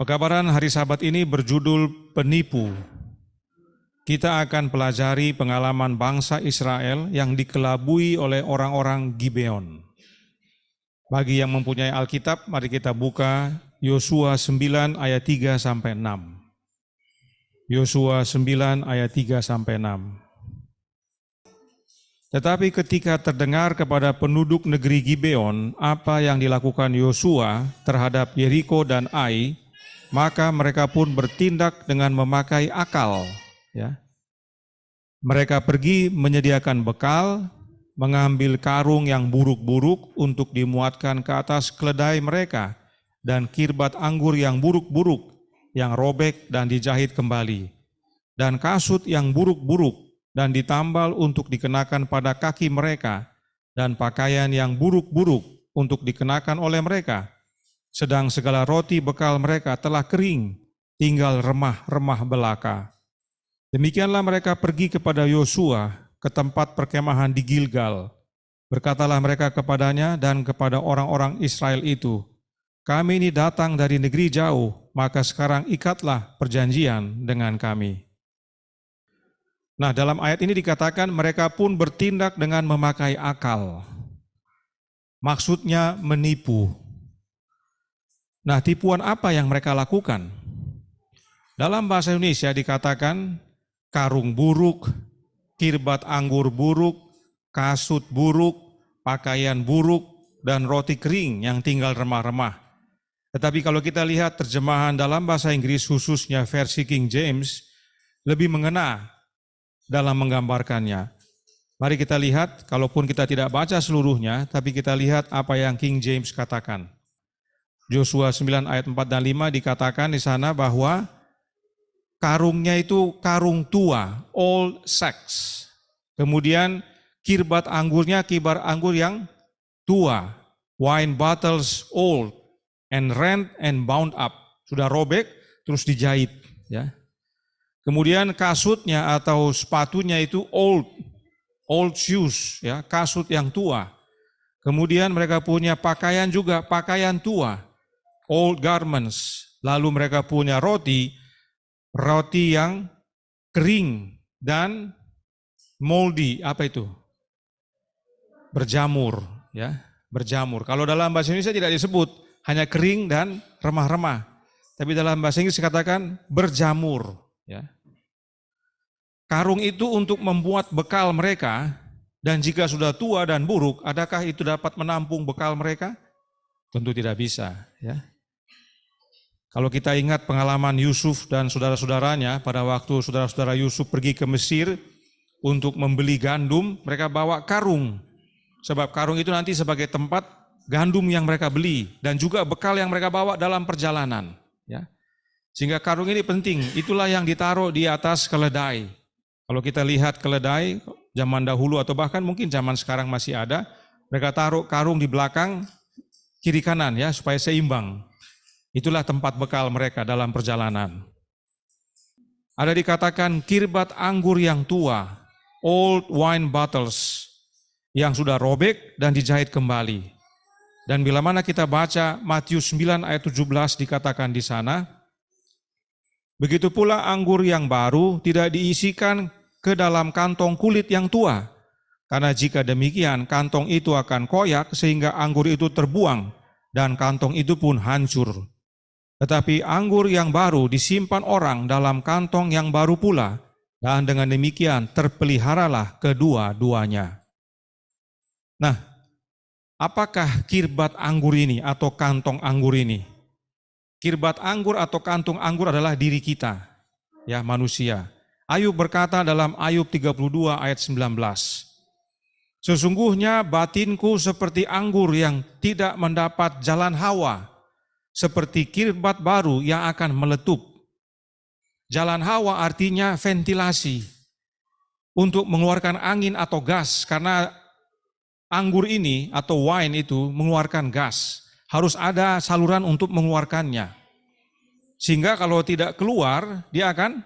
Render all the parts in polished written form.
Pekabaran hari Sabat ini berjudul Penipu. Kita akan pelajari pengalaman bangsa Israel yang dikelabui oleh orang-orang Gibeon. Bagi yang mempunyai Alkitab, mari kita buka Yosua 9 ayat 3 sampai 6. Yosua 9 ayat 3 sampai 6. Tetapi ketika terdengar kepada penduduk negeri Gibeon apa yang dilakukan Yosua terhadap Yeriko dan Ai, maka mereka pun bertindak dengan memakai akal. Mereka pergi menyediakan bekal, mengambil karung yang buruk-buruk untuk dimuatkan ke atas keledai mereka, dan kirbat anggur yang buruk-buruk yang robek dan dijahit kembali, dan kasut yang buruk-buruk dan ditambal untuk dikenakan pada kaki mereka, dan pakaian yang buruk-buruk untuk dikenakan oleh mereka. Sedang segala roti bekal mereka telah kering, tinggal remah-remah belaka. Demikianlah mereka pergi kepada Yosua ke tempat perkemahan di Gilgal. Berkatalah mereka kepadanya dan kepada orang-orang Israel itu, "Kami ini datang dari negeri jauh, maka sekarang ikatlah perjanjian dengan kami." Nah, dalam ayat ini dikatakan mereka pun bertindak dengan memakai akal. Maksudnya menipu. Nah, tipuan apa yang mereka lakukan? Dalam bahasa Indonesia dikatakan karung buruk, kirbat anggur buruk, kasut buruk, pakaian buruk, dan roti kering yang tinggal remah-remah. Tetapi kalau kita lihat terjemahan dalam bahasa Inggris, khususnya versi King James, lebih mengena dalam menggambarkannya. Mari kita lihat, kalaupun kita tidak baca seluruhnya, tapi kita lihat apa yang King James katakan. Yosua 9 ayat 4 dan 5 dikatakan di sana bahwa karungnya itu karung tua, old sacks. Kemudian kirbat anggurnya kibar anggur yang tua, wine bottles old, and rent and bound up. Sudah robek, terus dijahit. Ya. Kemudian kasutnya atau sepatunya itu old shoes, ya, kasut yang tua. Kemudian mereka punya pakaian juga, pakaian tua, old garments. Lalu mereka punya roti yang kering dan moldy, apa itu? Berjamur, ya, berjamur. Kalau dalam bahasa Indonesia tidak disebut, hanya kering dan remah-remah. Tapi dalam bahasa Inggris dikatakan berjamur, ya. Karung itu untuk membuat bekal mereka, dan jika sudah tua dan buruk, adakah itu dapat menampung bekal mereka? Tentu tidak bisa, ya. Kalau kita ingat pengalaman Yusuf dan saudara-saudaranya pada waktu saudara-saudara Yusuf pergi ke Mesir untuk membeli gandum, mereka bawa karung. Sebab karung itu nanti sebagai tempat gandum yang mereka beli dan juga bekal yang mereka bawa dalam perjalanan. Ya. Sehingga karung ini penting, itulah yang ditaruh di atas keledai. Kalau kita lihat keledai zaman dahulu atau bahkan mungkin zaman sekarang masih ada, mereka taruh karung di belakang kiri kanan ya supaya seimbang. Itulah tempat bekal mereka dalam perjalanan. Ada dikatakan kirbat anggur yang tua, old wine bottles, yang sudah robek dan dijahit kembali. Dan bila mana kita baca Matius 9 ayat 17 dikatakan di sana, begitu pula anggur yang baru tidak diisikan ke dalam kantong kulit yang tua, karena jika demikian kantong itu akan koyak sehingga anggur itu terbuang dan kantong itu pun hancur. Tetapi anggur yang baru disimpan orang dalam kantong yang baru pula, dan dengan demikian terpeliharalah kedua-duanya. Nah, apakah kirbat anggur ini atau kantong anggur ini? Kirbat anggur atau kantung anggur adalah diri kita, ya manusia. Ayub berkata dalam Ayub 32 ayat 19, "Sesungguhnya batinku seperti anggur yang tidak mendapat jalan hawa, seperti kirbat baru yang akan meletup." Jalan hawa artinya ventilasi untuk mengeluarkan angin atau gas, karena anggur ini atau wine itu mengeluarkan gas. Harus ada saluran untuk mengeluarkannya. Sehingga kalau tidak keluar, dia akan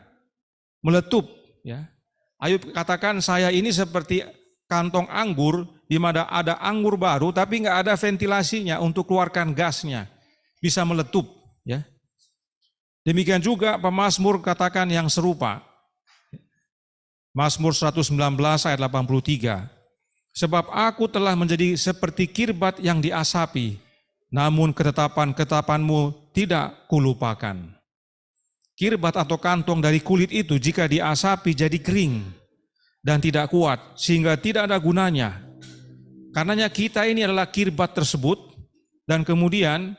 meletup. Ya. Ayub katakan, saya ini seperti kantong anggur, di mana ada anggur baru, tapi nggak ada ventilasinya untuk keluarkan gasnya. Bisa meletup. Ya. Demikian juga pemazmur katakan yang serupa. Mazmur 119 ayat 83. Sebab aku telah menjadi seperti kirbat yang diasapi, namun ketetapan-ketetapanmu tidak kulupakan. Kirbat atau kantong dari kulit itu jika diasapi jadi kering dan tidak kuat, sehingga tidak ada gunanya. Karenanya kita ini adalah kirbat tersebut, dan kemudian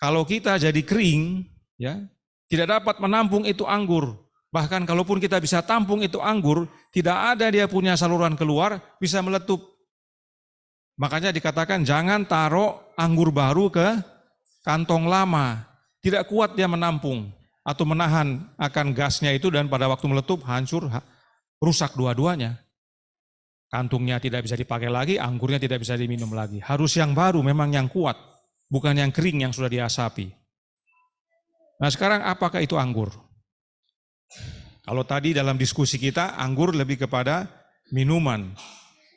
kalau kita jadi kering, ya, tidak dapat menampung itu anggur. Bahkan kalaupun kita bisa tampung itu anggur, tidak ada dia punya saluran keluar, bisa meletup. Makanya dikatakan jangan taruh anggur baru ke kantong lama. Tidak kuat dia menampung atau menahan akan gasnya itu, dan pada waktu meletup hancur, rusak dua-duanya. Kantungnya tidak bisa dipakai lagi, anggurnya tidak bisa diminum lagi. Harus yang baru, memang yang kuat, bukan yang kering yang sudah diasapi. Nah sekarang apakah itu anggur? Kalau tadi dalam diskusi kita, anggur lebih kepada minuman,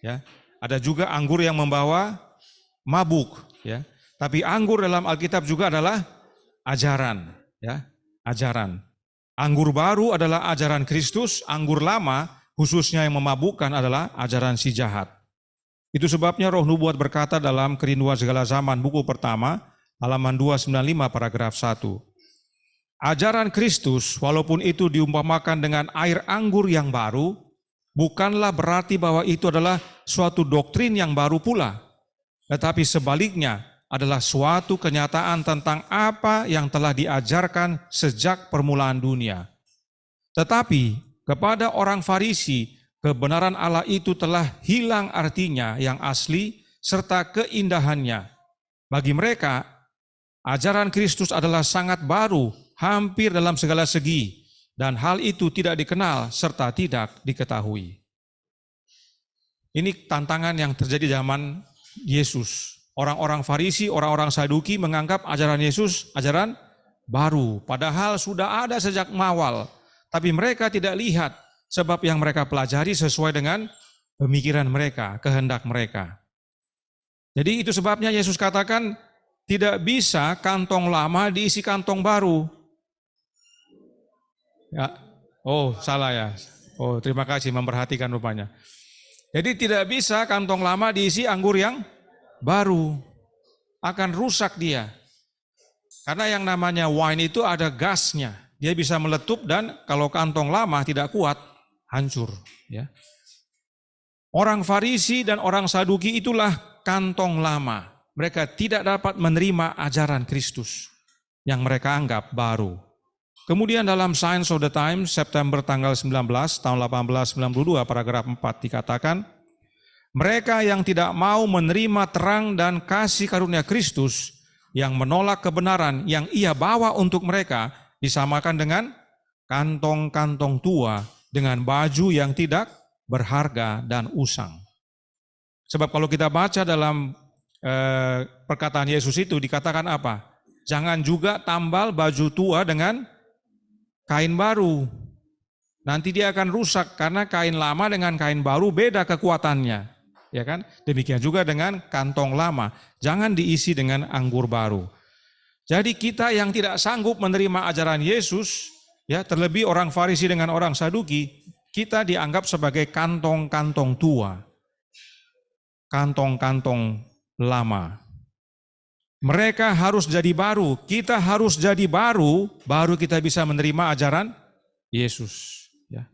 ya. Ada juga anggur yang membawa mabuk, ya. Tapi anggur dalam Alkitab juga adalah ajaran, ya, ajaran. Anggur baru adalah ajaran Kristus, anggur lama khususnya yang memabukkan adalah ajaran si jahat. Itu sebabnya Roh Nubuat berkata dalam Kerinduan Segala Zaman buku pertama, halaman 295 paragraf 1. Ajaran Kristus walaupun itu diumpamakan dengan air anggur yang baru, bukanlah berarti bahwa itu adalah suatu doktrin yang baru pula, tetapi sebaliknya adalah suatu kenyataan tentang apa yang telah diajarkan sejak permulaan dunia. Tetapi kepada orang Farisi, kebenaran Allah itu telah hilang artinya yang asli serta keindahannya. Bagi mereka, ajaran Kristus adalah sangat baru, hampir dalam segala segi, dan hal itu tidak dikenal serta tidak diketahui. Ini tantangan yang terjadi zaman Yesus. Orang-orang Farisi, orang-orang Saduki menganggap ajaran Yesus ajaran baru, padahal sudah ada sejak awal. Tapi mereka tidak lihat sebab yang mereka pelajari sesuai dengan pemikiran mereka, kehendak mereka. Jadi itu sebabnya Yesus katakan tidak bisa kantong lama diisi kantong baru. Ya, oh salah ya. Oh terima kasih memperhatikan rupanya. Jadi tidak bisa kantong lama diisi anggur yang baru, akan rusak dia. Karena yang namanya wine itu ada gasnya, dia bisa meletup dan kalau kantong lama tidak kuat, hancur. Ya. Orang Farisi dan orang Saduki itulah kantong lama. Mereka tidak dapat menerima ajaran Kristus yang mereka anggap baru. Kemudian dalam Signs of the Times, September tanggal 19 tahun 1892 paragraf 4 dikatakan, mereka yang tidak mau menerima terang dan kasih karunia Kristus, yang menolak kebenaran yang ia bawa untuk mereka, disamakan dengan kantong-kantong tua dengan baju yang tidak berharga dan usang. Sebab kalau kita baca dalam perkataan Yesus itu dikatakan apa? Jangan juga tambal baju tua dengan kain baru. Nanti dia akan rusak karena kain lama dengan kain baru beda kekuatannya. Ya kan? Demikian juga dengan kantong lama. Jangan diisi dengan anggur baru. Jadi kita yang tidak sanggup menerima ajaran Yesus, ya terlebih orang Farisi dengan orang Saduki, kita dianggap sebagai kantong-kantong tua. Kantong-kantong lama. Mereka harus jadi baru, kita harus jadi baru, baru kita bisa menerima ajaran Yesus. Ya.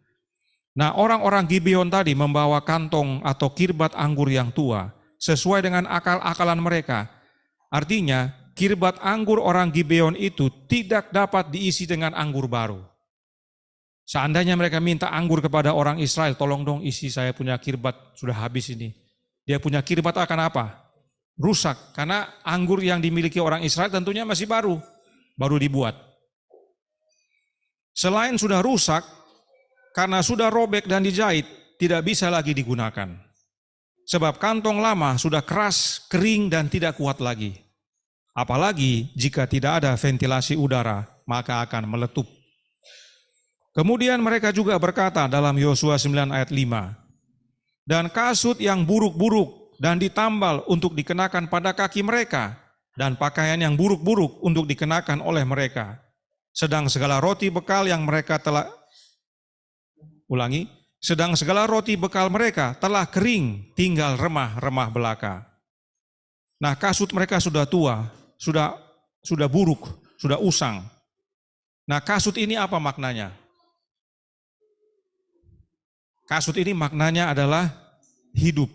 Nah orang-orang Gibeon tadi membawa kantong atau kirbat anggur yang tua, sesuai dengan akal-akalan mereka. Artinya kirbat anggur orang Gibeon itu tidak dapat diisi dengan anggur baru. Seandainya mereka minta anggur kepada orang Israel, tolong dong isi saya punya kirbat, sudah habis ini. Dia punya kirbat akan apa? Rusak, karena anggur yang dimiliki orang Israel tentunya masih baru dibuat. Selain sudah rusak, karena sudah robek dan dijahit, tidak bisa lagi digunakan. Sebab kantong lama sudah keras, kering dan tidak kuat lagi. Apalagi jika tidak ada ventilasi udara, maka akan meletup. Kemudian mereka juga berkata dalam Yosua 9 ayat 5, dan kasut yang buruk-buruk dan ditambal untuk dikenakan pada kaki mereka, dan pakaian yang buruk-buruk untuk dikenakan oleh mereka. Sedang segala roti bekal yang mereka telah sedang segala roti bekal mereka telah kering, tinggal remah-remah belaka. Nah, kasut mereka sudah tua, sudah buruk, sudah usang. Nah, kasut ini apa maknanya? Kasut ini maknanya adalah hidup.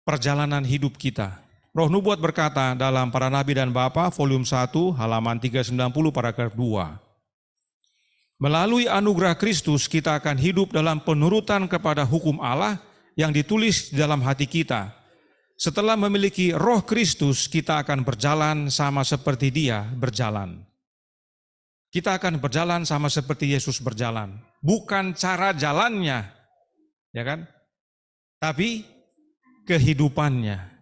Perjalanan hidup kita. Roh Nubuat berkata dalam Para Nabi dan Bapa, volume 1, halaman 390, paragraf 2. Melalui anugerah Kristus kita akan hidup dalam penurutan kepada hukum Allah yang ditulis di dalam hati kita. Setelah memiliki roh Kristus, kita akan berjalan sama seperti Dia berjalan. Kita akan berjalan sama seperti Yesus berjalan. Bukan cara jalannya, ya kan? Tapi kehidupannya.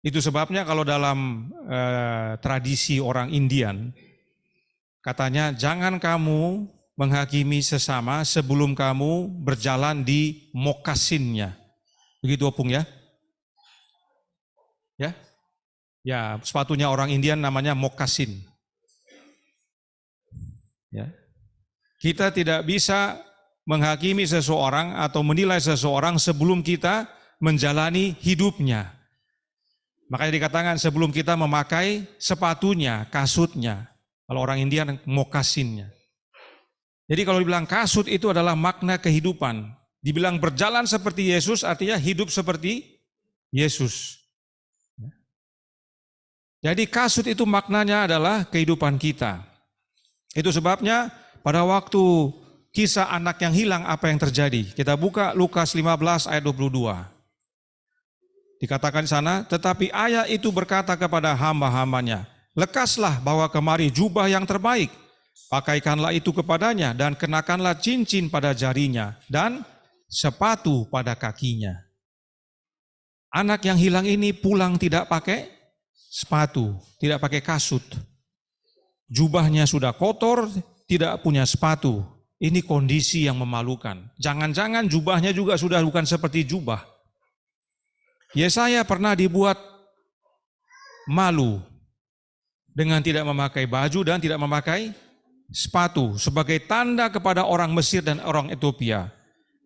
Itu sebabnya kalau dalam tradisi orang Indian, katanya, jangan kamu menghakimi sesama sebelum kamu berjalan di mokasinnya. Begitu Opung ya? Ya? Ya, sepatunya orang Indian namanya mokasin. Ya. Kita tidak bisa menghakimi seseorang atau menilai seseorang sebelum kita menjalani hidupnya. Makanya dikatakan sebelum kita memakai sepatunya, kasutnya. Kalau orang Indian, mokasinnya. Jadi kalau dibilang kasut itu adalah makna kehidupan. Dibilang berjalan seperti Yesus artinya hidup seperti Yesus. Jadi kasut itu maknanya adalah kehidupan kita. Itu sebabnya pada waktu kisah anak yang hilang apa yang terjadi. Kita buka Lukas 15 ayat 22. Dikatakan di sana, tetapi ayah itu berkata kepada hamba-hambanya, lekaslah bawa kemari jubah yang terbaik, pakaikanlah itu kepadanya dan kenakanlah cincin pada jarinya dan sepatu pada kakinya. Anak yang hilang ini pulang tidak pakai sepatu, tidak pakai kasut. Jubahnya sudah kotor, tidak punya sepatu. Ini kondisi yang memalukan. Jangan-jangan jubahnya juga sudah bukan seperti jubah. Yesaya pernah dibuat malu dengan tidak memakai baju dan tidak memakai sepatu sebagai tanda kepada orang Mesir dan orang Ethiopia.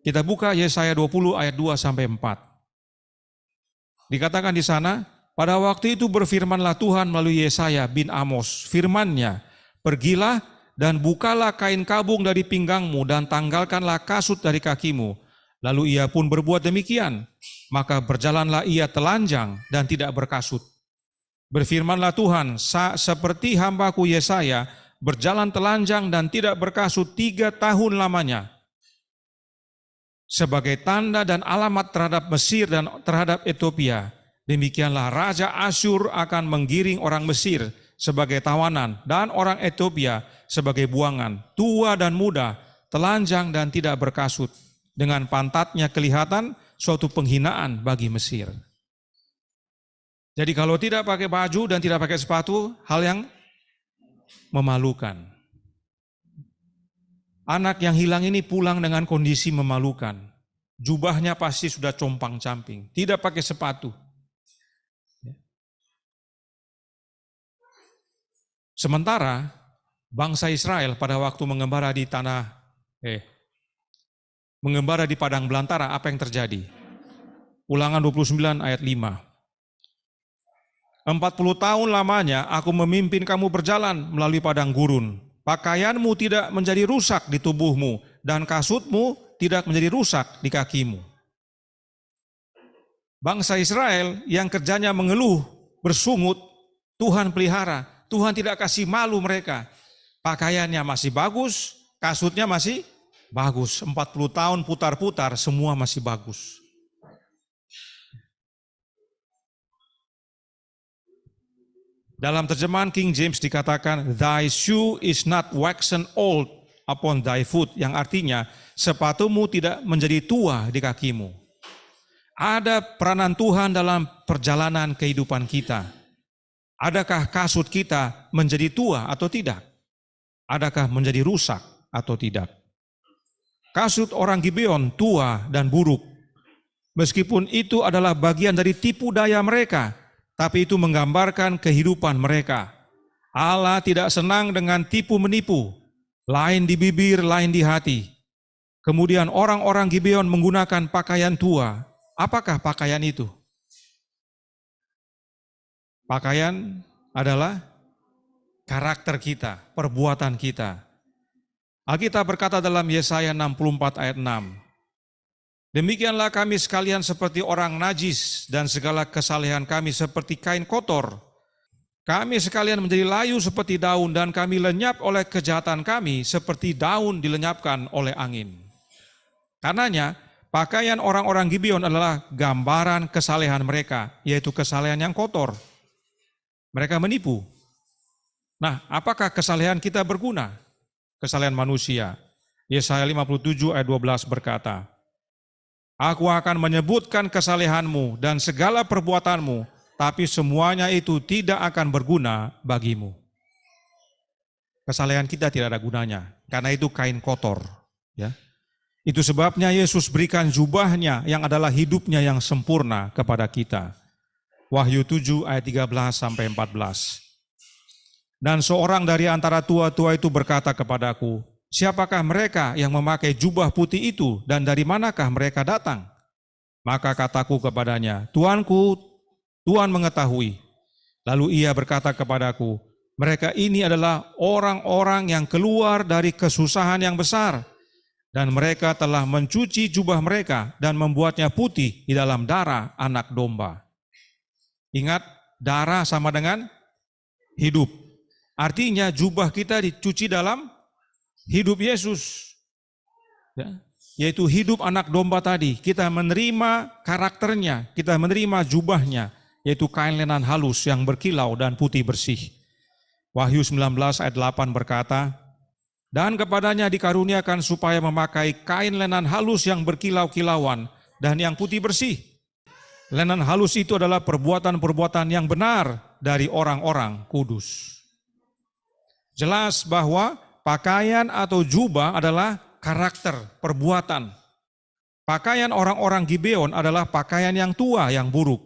Kita buka Yesaya 20 ayat 2 sampai 4. Dikatakan di sana, pada waktu itu berfirmanlah Tuhan melalui Yesaya bin Amos, firman-Nya, pergilah dan bukalah kain kabung dari pinggangmu dan tanggalkanlah kasut dari kakimu. Lalu ia pun berbuat demikian, maka berjalanlah ia telanjang dan tidak berkasut. Berfirmanlah Tuhan, seperti hambaku Yesaya berjalan telanjang dan tidak berkasut 3 tahun lamanya. Sebagai tanda dan alamat terhadap Mesir dan terhadap Ethiopia, demikianlah Raja Asyur akan menggiring orang Mesir sebagai tawanan dan orang Ethiopia sebagai buangan, tua dan muda, telanjang dan tidak berkasut. Dengan pantatnya kelihatan suatu penghinaan bagi Mesir. Jadi kalau tidak pakai baju dan tidak pakai sepatu, hal yang memalukan. Anak yang hilang ini pulang dengan kondisi memalukan. Jubahnya pasti sudah compang-camping, tidak pakai sepatu. Sementara bangsa Israel pada waktu mengembara di mengembara di padang belantara, apa yang terjadi? Ulangan 29 ayat 5. 40 tahun lamanya aku memimpin kamu berjalan melalui padang gurun. Pakaianmu tidak menjadi rusak di tubuhmu dan kasutmu tidak menjadi rusak di kakimu. Bangsa Israel yang kerjanya mengeluh, bersungut, Tuhan pelihara. Tuhan tidak kasih malu mereka. Pakaiannya masih bagus, kasutnya masih bagus. 40 tahun putar-putar, semua masih bagus. Dalam terjemahan King James dikatakan, thy shoe is not waxen old upon thy foot, yang artinya sepatumu tidak menjadi tua di kakimu. Ada peranan Tuhan dalam perjalanan kehidupan kita. Adakah kasut kita menjadi tua atau tidak? Adakah menjadi rusak atau tidak? Kasut orang Gibeon tua dan buruk. Meskipun itu adalah bagian dari tipu daya mereka, tapi itu menggambarkan kehidupan mereka. Allah tidak senang dengan tipu menipu, lain di bibir, lain di hati. Kemudian orang-orang Gibeon menggunakan pakaian tua. Apakah pakaian itu? Pakaian adalah karakter kita, perbuatan kita. Alkitab berkata dalam Yesaya 64 ayat 6, demikianlah kami sekalian seperti orang najis dan segala kesalehan kami seperti kain kotor. Kami sekalian menjadi layu seperti daun dan kami lenyap oleh kejahatan kami seperti daun dilenyapkan oleh angin. Karenanya pakaian orang-orang Gibeon adalah gambaran kesalehan mereka, yaitu kesalehan yang kotor. Mereka menipu. Nah, apakah kesalehan kita berguna? Kesalehan manusia. Yesaya 57 ayat 12 berkata, Aku akan menyebutkan kesalehanmu dan segala perbuatanmu, tapi semuanya itu tidak akan berguna bagimu. Kesalehan kita tidak ada gunanya, karena itu kain kotor. Ya. Itu sebabnya Yesus berikan jubahnya yang adalah hidupnya yang sempurna kepada kita. Wahyu 7 ayat 13 sampai 14. Dan seorang dari antara tua-tua itu berkata kepadaku, siapakah mereka yang memakai jubah putih itu dan dari manakah mereka datang? Maka kataku kepadanya, Tuanku, Tuhan mengetahui. Lalu ia berkata kepadaku, mereka ini adalah orang-orang yang keluar dari kesusahan yang besar, dan mereka telah mencuci jubah mereka dan membuatnya putih di dalam darah anak domba. Ingat, darah sama dengan hidup. Artinya jubah kita dicuci dalam hidup Yesus. Ya, yaitu hidup anak domba tadi. Kita menerima karakternya, kita menerima jubahnya, yaitu kain lenan halus yang berkilau dan putih bersih. Wahyu 19 ayat 8 berkata, dan kepadanya dikaruniakan supaya memakai kain lenan halus yang berkilau-kilauan dan yang putih bersih. Lenan halus itu adalah perbuatan-perbuatan yang benar dari orang-orang kudus. Jelas bahwa pakaian atau jubah adalah karakter, perbuatan. Pakaian orang-orang Gibeon adalah pakaian yang tua, yang buruk.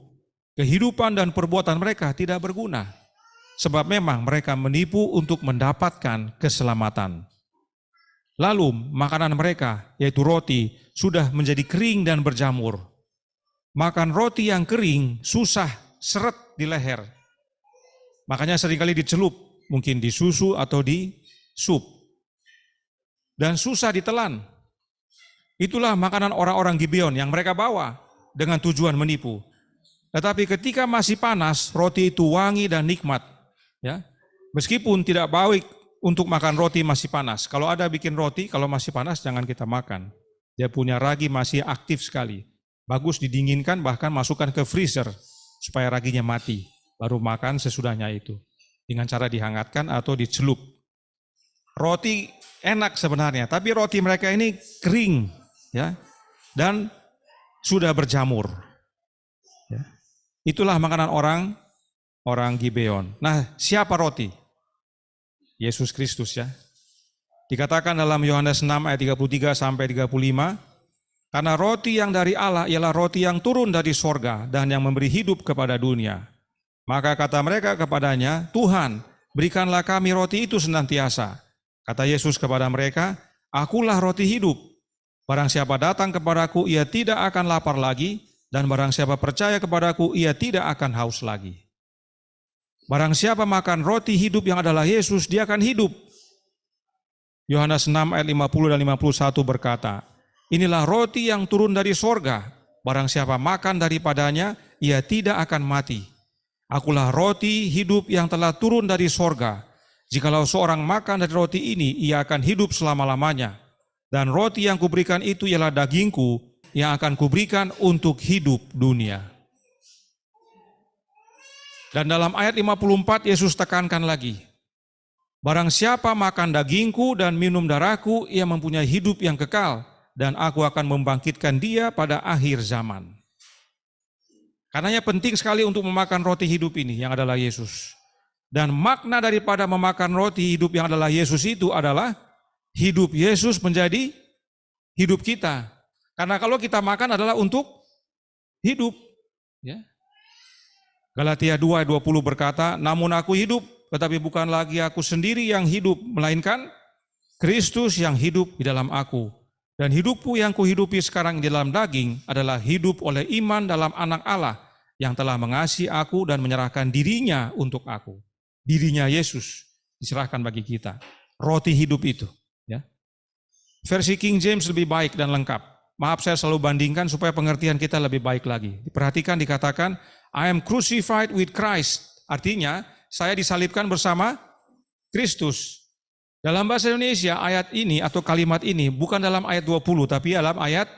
Kehidupan dan perbuatan mereka tidak berguna. Sebab memang mereka menipu untuk mendapatkan keselamatan. Lalu makanan mereka, yaitu roti, sudah menjadi kering dan berjamur. Makan roti yang kering susah, seret di leher. Makanya seringkali dicelup, mungkin di susu atau di sup. Dan susah ditelan. Itulah makanan orang-orang Gibeon yang mereka bawa dengan tujuan menipu. Tetapi ketika masih panas, roti itu wangi dan nikmat. Ya, meskipun tidak baik untuk makan roti masih panas. Kalau ada bikin roti, kalau masih panas jangan kita makan. Dia punya ragi masih aktif sekali. Bagus didinginkan, bahkan masukkan ke freezer supaya raginya mati. Baru makan sesudahnya itu. Dengan cara dihangatkan atau dicelup. Roti enak sebenarnya, tapi roti mereka ini kering, ya, dan sudah berjamur. Ya. Itulah makanan orang Gibeon. Nah, siapa roti? Yesus Kristus, ya. Dikatakan dalam Yohanes 6 ayat 33 sampai 35, karena roti yang dari Allah ialah roti yang turun dari sorga dan yang memberi hidup kepada dunia. Maka kata mereka kepadanya, Tuhan, berikanlah kami roti itu senantiasa. Kata Yesus kepada mereka, Akulah roti hidup. Barang siapa datang kepadaku, ia tidak akan lapar lagi, dan barang siapa percaya kepadaku, ia tidak akan haus lagi. Barang siapa makan roti hidup yang adalah Yesus, dia akan hidup. Yohanes 6 ayat 50 dan 51 berkata, Inilah roti yang turun dari sorga. Barang siapa makan daripadanya, ia tidak akan mati. Akulah roti hidup yang telah turun dari sorga. Jikalau seorang makan dari roti ini, ia akan hidup selama-lamanya. Dan roti yang kuberikan itu ialah dagingku yang akan kuberikan untuk hidup dunia. Dan dalam ayat 54 Yesus tekankan lagi, barang siapa makan dagingku dan minum darahku, ia mempunyai hidup yang kekal, dan aku akan membangkitkan dia pada akhir zaman. Karenanya penting sekali untuk memakan roti hidup ini yang adalah Yesus. Dan makna daripada memakan roti hidup yang adalah Yesus itu adalah hidup Yesus menjadi hidup kita. Karena kalau kita makan adalah untuk hidup. Ya. Galatia 2:20 berkata, namun aku hidup tetapi bukan lagi aku sendiri yang hidup, melainkan Kristus yang hidup di dalam aku. Dan hidupku yang kuhidupi sekarang di dalam daging adalah hidup oleh iman dalam Anak Allah yang telah mengasihi aku dan menyerahkan dirinya untuk aku. Dirinya Yesus diserahkan bagi kita. Roti hidup itu. Ya. Versi King James lebih baik dan lengkap. Maaf saya selalu bandingkan supaya pengertian kita lebih baik lagi. Perhatikan dikatakan, I am crucified with Christ. Artinya, saya disalibkan bersama Kristus. Dalam bahasa Indonesia, ayat ini atau kalimat ini bukan dalam ayat 20, tapi dalam ayat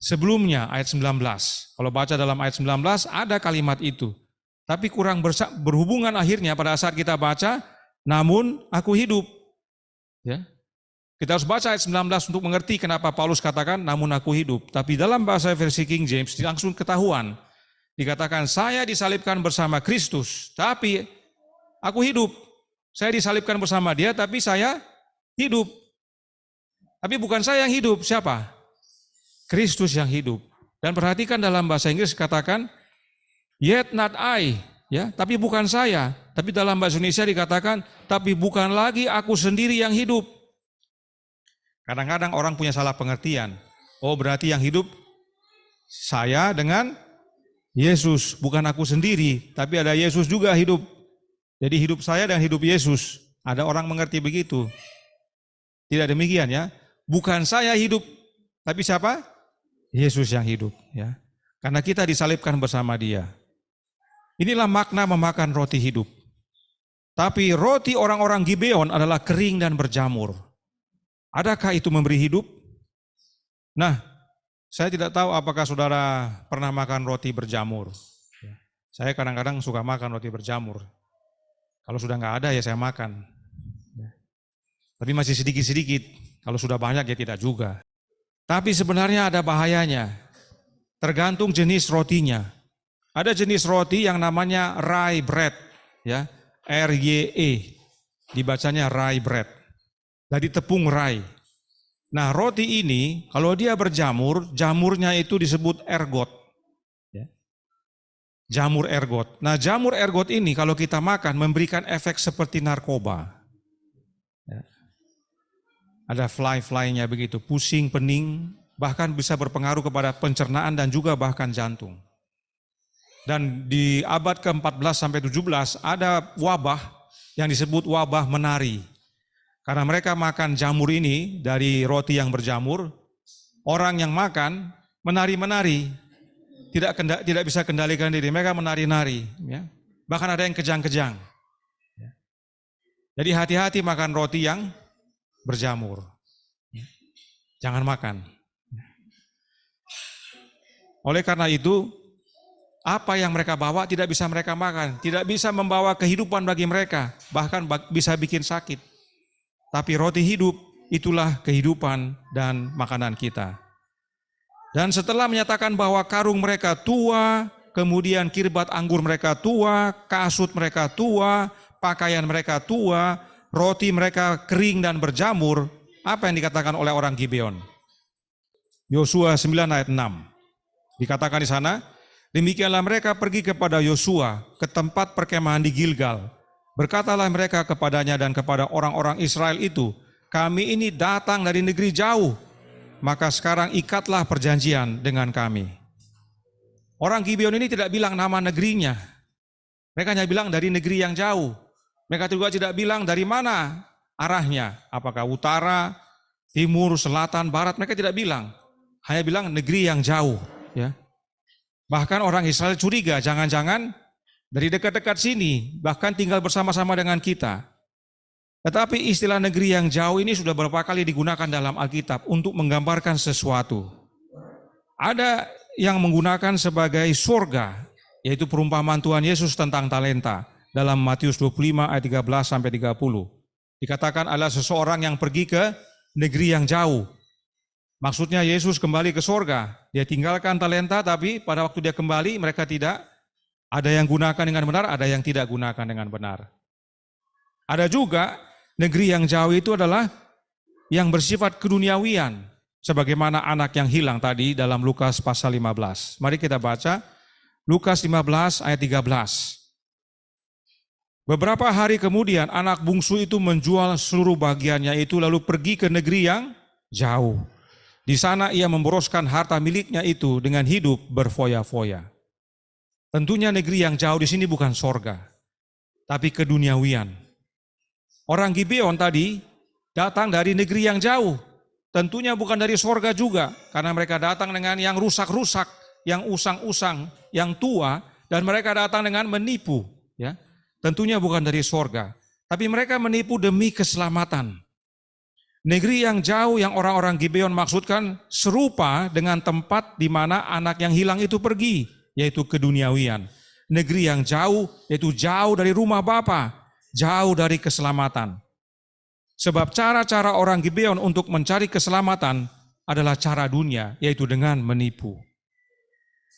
sebelumnya, ayat 19. Kalau baca dalam ayat 19, ada kalimat itu. Tapi kurang berhubungan akhirnya pada saat kita baca, namun aku hidup. Ya. Kita harus baca ayat 19 untuk mengerti kenapa Paulus katakan, namun aku hidup. Tapi dalam bahasa versi King James, langsung ketahuan. Dikatakan, saya disalibkan bersama Kristus, tapi aku hidup. Saya disalibkan bersama dia, tapi saya hidup. Tapi bukan saya yang hidup, siapa? Kristus yang hidup. Dan perhatikan dalam bahasa Inggris katakan, yet not I. Ya, tapi bukan saya. Tapi dalam bahasa Indonesia dikatakan, tapi bukan lagi aku sendiri yang hidup. Kadang-kadang orang punya salah pengertian. Oh, berarti yang hidup saya dengan Yesus, bukan aku sendiri, tapi ada Yesus juga hidup. Jadi hidup saya dan hidup Yesus. Ada orang mengerti begitu. Tidak demikian ya. Bukan saya hidup, tapi siapa? Yesus yang hidup ya. Karena kita disalibkan bersama Dia. Inilah makna memakan roti hidup. Tapi roti orang-orang Gibeon adalah kering dan berjamur. Adakah itu memberi hidup? Nah, saya tidak tahu apakah saudara pernah makan roti berjamur. Saya kadang-kadang suka makan roti berjamur. Kalau sudah nggak ada ya saya makan. Tapi masih sedikit-sedikit. Kalau sudah banyak ya tidak juga. Tapi sebenarnya ada bahayanya. Tergantung jenis rotinya. Ada jenis roti yang namanya rye bread, ya, R-Y-E. Dibacanya rye bread. Dari tepung rye. Nah, roti ini kalau dia berjamur, jamurnya itu disebut ergot. Ya. Jamur ergot. Nah, jamur ergot ini kalau kita makan memberikan efek seperti narkoba. Ya. Ada fly-fly-nya begitu, pusing, pening, bahkan bisa berpengaruh kepada pencernaan dan juga bahkan jantung. Dan di abad ke-14 sampai 17 ada wabah yang disebut wabah menari. Karena mereka makan jamur ini dari roti yang berjamur, orang yang makan menari-menari, tidak bisa kendalikan diri, mereka menari-nari, ya. Bahkan ada yang kejang-kejang. Ya. Jadi hati-hati makan roti yang berjamur, jangan makan. Oleh karena itu, apa yang mereka bawa tidak bisa mereka makan, tidak bisa membawa kehidupan bagi mereka, bahkan bisa bikin sakit. Tapi roti hidup itulah kehidupan dan makanan kita. Dan setelah menyatakan bahwa karung mereka tua, kemudian kirbat anggur mereka tua, kasut mereka tua, pakaian mereka tua, roti mereka kering dan berjamur, apa yang dikatakan oleh orang Gibeon? Yosua 9 ayat 6. Dikatakan di sana, demikianlah mereka pergi kepada Yosua ke tempat perkemahan di Gilgal. Berkatalah mereka kepadanya dan kepada orang-orang Israel itu, kami ini datang dari negeri jauh, maka sekarang ikatlah perjanjian dengan kami. Orang Gibeon ini tidak bilang nama negerinya. Mereka hanya bilang dari negeri yang jauh. Mereka juga tidak bilang dari mana arahnya. Apakah utara, timur, selatan, barat. Mereka tidak bilang. Hanya bilang negeri yang jauh. Ya. Bahkan orang Israel curiga, jangan-jangan dari dekat-dekat sini, bahkan tinggal bersama-sama dengan kita. Tetapi istilah negeri yang jauh ini sudah beberapa kali digunakan dalam Alkitab untuk menggambarkan sesuatu. Ada yang menggunakan sebagai surga, yaitu perumpamaan Tuhan Yesus tentang talenta dalam Matius 25 ayat 13 sampai 30. Dikatakan adalah seseorang yang pergi ke negeri yang jauh. Maksudnya Yesus kembali ke surga. Dia tinggalkan talenta, tapi pada waktu dia kembali mereka tidak. Ada yang gunakan dengan benar, ada yang tidak gunakan dengan benar. Ada juga negeri yang jauh itu adalah yang bersifat keduniawian, sebagaimana anak yang hilang tadi dalam Lukas pasal 15. Mari kita baca Lukas 15 ayat 13. Beberapa hari kemudian anak bungsu itu menjual seluruh bagiannya itu lalu pergi ke negeri yang jauh. Di sana ia memboroskan harta miliknya itu dengan hidup berfoya-foya. Tentunya negeri yang jauh di sini bukan sorga, tapi keduniawian. Orang Gibeon tadi datang dari negeri yang jauh. Tentunya bukan dari sorga juga, karena mereka datang dengan yang rusak-rusak, yang usang-usang, yang tua, dan mereka datang dengan menipu. Ya, tentunya bukan dari sorga, tapi mereka menipu demi keselamatan. Negeri yang jauh yang orang-orang Gibeon maksudkan serupa dengan tempat di mana anak yang hilang itu pergi, yaitu keduniawian. Negeri yang jauh, yaitu jauh dari rumah Bapa, jauh dari keselamatan. Sebab cara-cara orang Gibeon untuk mencari keselamatan adalah cara dunia, yaitu dengan menipu.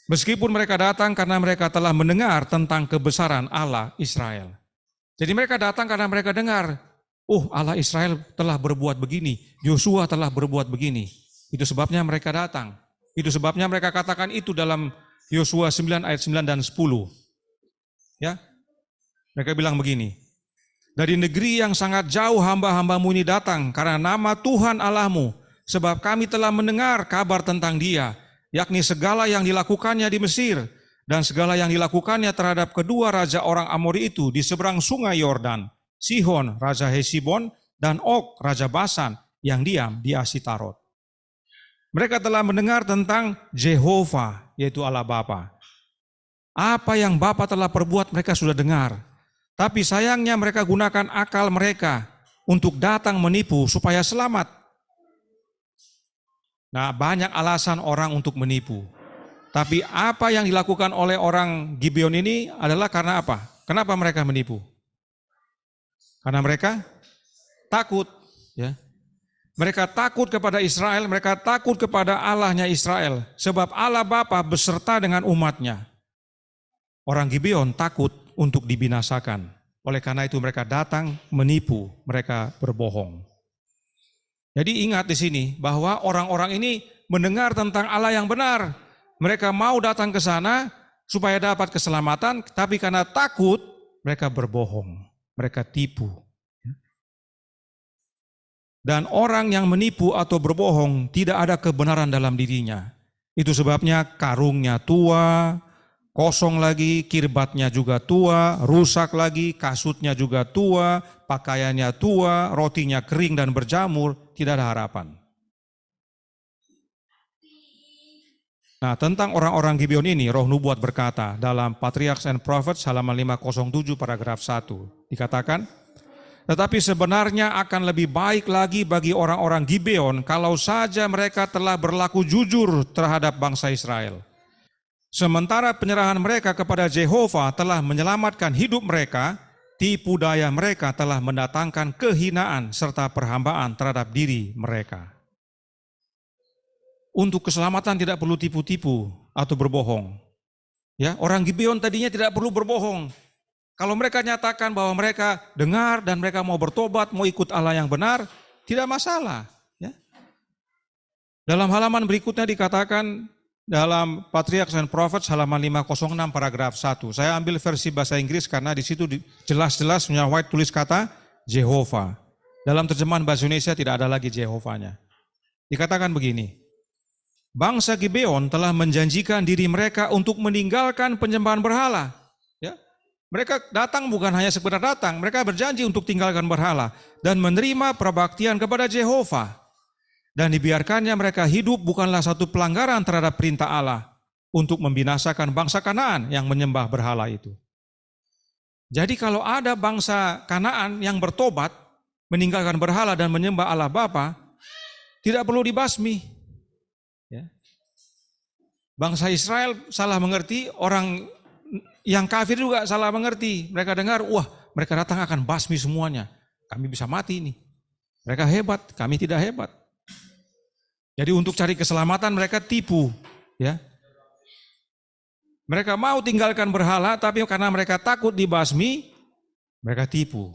Meskipun mereka datang karena mereka telah mendengar tentang kebesaran Allah Israel. Jadi mereka datang karena mereka dengar, oh Allah Israel telah berbuat begini, Yosua telah berbuat begini. Itu sebabnya mereka datang. Itu sebabnya mereka katakan itu dalam Yosua 9 ayat 9 dan 10. Ya, mereka bilang begini, dari negeri yang sangat jauh hamba-hambamu ini datang karena nama Tuhan Allahmu, sebab kami telah mendengar kabar tentang Dia, yakni segala yang dilakukannya di Mesir dan segala yang dilakukannya terhadap kedua raja orang Amori itu di seberang sungai Yordan, Sihon raja Hesibon dan Og raja Basan yang diam di Asitarot. Mereka telah mendengar tentang Jehovah, yaitu Allah Bapa. Apa yang Bapa telah perbuat mereka sudah dengar. Tapi sayangnya mereka gunakan akal mereka untuk datang menipu supaya selamat. Nah, banyak alasan orang untuk menipu. Tapi apa yang dilakukan oleh orang Gibeon ini adalah karena apa? Kenapa mereka menipu? Karena mereka takut. Ya. Mereka takut kepada Israel, mereka takut kepada Allahnya Israel. Sebab Allah Bapa beserta dengan umatnya. Orang Gibeon takut untuk dibinasakan. Oleh karena itu mereka datang menipu, mereka berbohong. Jadi ingat di sini bahwa orang-orang ini mendengar tentang Allah yang benar. Mereka mau datang ke sana supaya dapat keselamatan, tapi karena takut mereka berbohong, mereka tipu. Dan orang yang menipu atau berbohong tidak ada kebenaran dalam dirinya. Itu sebabnya karungnya tua, kosong lagi, kirbatnya juga tua, rusak lagi, kasutnya juga tua, pakaiannya tua, rotinya kering dan berjamur, tidak ada harapan. Nah, tentang orang-orang Gibeon ini, Roh Nubuat berkata dalam Patriarchs and Prophets halaman 507 paragraf 1, dikatakan, tetapi sebenarnya akan lebih baik lagi bagi orang-orang Gibeon kalau saja mereka telah berlaku jujur terhadap bangsa Israel. Sementara penyerahan mereka kepada Jehovah telah menyelamatkan hidup mereka, tipu daya mereka telah mendatangkan kehinaan serta perhambaan terhadap diri mereka. Untuk keselamatan tidak perlu tipu-tipu atau berbohong. Ya, orang Gibeon tadinya tidak perlu berbohong. Kalau mereka nyatakan bahwa mereka dengar dan mereka mau bertobat, mau ikut Allah yang benar, tidak masalah. Ya. Dalam halaman berikutnya dikatakan, dalam Patriarchs and Prophets halaman 506 paragraf 1. Saya ambil versi bahasa Inggris karena di situ jelas-jelas punya white tulis kata Jehovah. Dalam terjemahan bahasa Indonesia tidak ada lagi Jehovahnya. Dikatakan begini, bangsa Gibeon telah menjanjikan diri mereka untuk meninggalkan penyembahan berhala. Ya. Mereka datang bukan hanya sekedar datang, mereka berjanji untuk tinggalkan berhala dan menerima perbaktian kepada Jehovah. Dan dibiarkannya mereka hidup bukanlah satu pelanggaran terhadap perintah Allah untuk membinasakan bangsa Kanaan yang menyembah berhala itu. Jadi kalau ada bangsa Kanaan yang bertobat, meninggalkan berhala dan menyembah Allah Bapa, tidak perlu dibasmi. Ya. Bangsa Israel salah mengerti, orang yang kafir juga salah mengerti. Mereka dengar, wah mereka datang akan basmi semuanya. Kami bisa mati ini. Mereka hebat, kami tidak hebat. Jadi untuk cari keselamatan mereka tipu, ya. Mereka mau tinggalkan berhala, tapi karena mereka takut dibasmi, mereka tipu.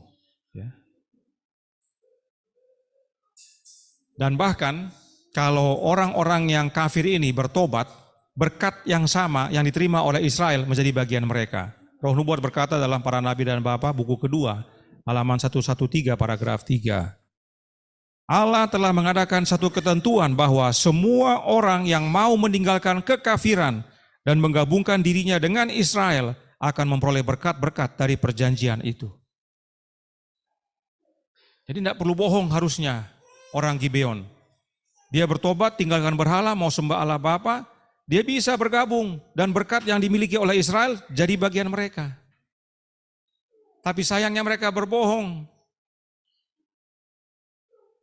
Ya. Dan bahkan kalau orang-orang yang kafir ini bertobat, berkat yang sama yang diterima oleh Israel menjadi bagian mereka. Roh Nubuat berkata dalam Para Nabi dan Bapa, buku kedua, halaman 113, paragraf 3. Allah telah mengadakan satu ketentuan bahwa semua orang yang mau meninggalkan kekafiran dan menggabungkan dirinya dengan Israel akan memperoleh berkat-berkat dari perjanjian itu. Jadi tidak perlu bohong harusnya orang Gibeon. Dia bertobat, tinggalkan berhala, mau sembah Allah Bapa, dia bisa bergabung dan berkat yang dimiliki oleh Israel jadi bagian mereka. Tapi sayangnya mereka berbohong.